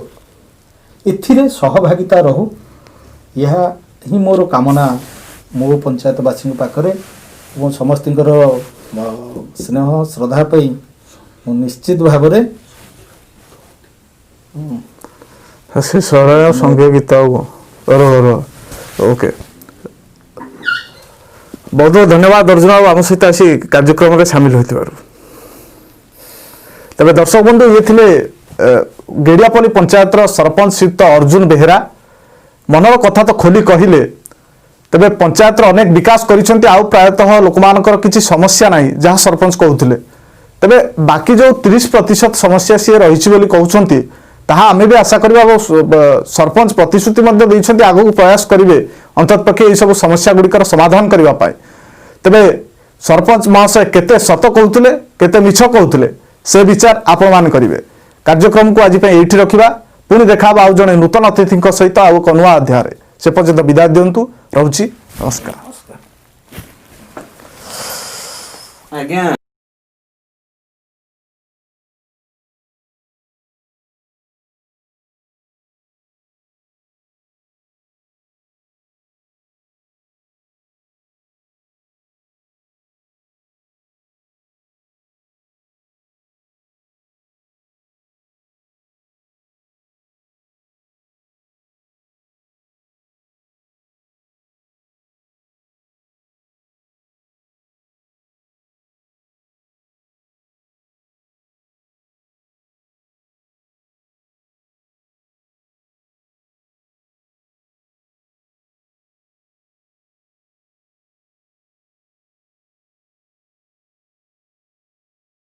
ଏଥିରେ ସହଭାଗିତା ରହୁ, ଏହା ହିଁ ମୋର କାମନା ମୋ ପଞ୍ଚାୟତବାସୀଙ୍କ ପାଖରେ। ଏବଂ ସମସ୍ତଙ୍କର ସ୍ନେହ ଶ୍ରଦ୍ଧା ପାଇଁ ମୁଁ ନିଶ୍ଚିତ ଭାବରେ ସେ ସରଳ ସଙ୍ଗୀତ ଗୀତ ଓକେ। ବହୁତ ବହୁତ ଧନ୍ୟବାଦ ଅର୍ଜୁନ ବାବୁ ଆମ ସହିତ ଆସି କାର୍ଯ୍ୟକ୍ରମରେ ସାମିଲ ହୋଇଥିବାରୁ। ତେବେ ଦର୍ଶକ ବନ୍ଧୁ ଇଏ ଥିଲେ ଗେଡ଼ିଆପଲ୍ଲୀ ପଞ୍ଚାୟତର ସରପଞ୍ଚ ଶ୍ରୀଯୁକ୍ତ ଅର୍ଜୁନ ବେହେରା। ମନର କଥା ତ ଖୋଲି କହିଲେ। ତେବେ ପଞ୍ଚାୟତର ଅନେକ ବିକାଶ କରିଛନ୍ତି, ଆଉ ପ୍ରାୟତଃ ଲୋକମାନଙ୍କର କିଛି ସମସ୍ୟା ନାହିଁ ଯାହା ସରପଞ୍ଚ କହୁଥିଲେ। ତେବେ ବାକି ଯେଉଁ 30% ସମସ୍ୟା ସିଏ ରହିଛି ବୋଲି କହୁଛନ୍ତି ତାହା ଆମେ ବି ଆଶା କରିବା ଏବଂ ସରପଞ୍ଚ ପ୍ରତିଶ୍ରୁତି ମଧ୍ୟ ଦେଇଛନ୍ତି ଆଗକୁ ପ୍ରୟାସ କରିବେ ଅନ୍ତତଃପକ୍ଷେ ଏହିସବୁ ସମସ୍ୟା ଗୁଡ଼ିକର ସମାଧାନ କରିବା ପାଇଁ। ତେବେ ସରପଞ୍ଚ ମହାଶୟ କେତେ ସତ କହୁଥିଲେ କେତେ ମିଛ କହୁଥିଲେ ସେ ବିଚାର ଆପଣମାନେ କରିବେ। କାର୍ଯ୍ୟକ୍ରମକୁ ଆଜି ପାଇଁ ଏଇଠି ରଖିବା, ପୁଣି ଦେଖାହେବା ଆଉ ଜଣେ ନୂତନ ଅତିଥିଙ୍କ ସହିତ ଆଉ ଏକ ନୂଆ ଅଧ୍ୟାୟରେ। ସେ ପର୍ଯ୍ୟନ୍ତ ବିଦାୟ ଦିଅନ୍ତୁ, ରହୁଛି, ନମସ୍କାର। ଆଜ୍ଞା।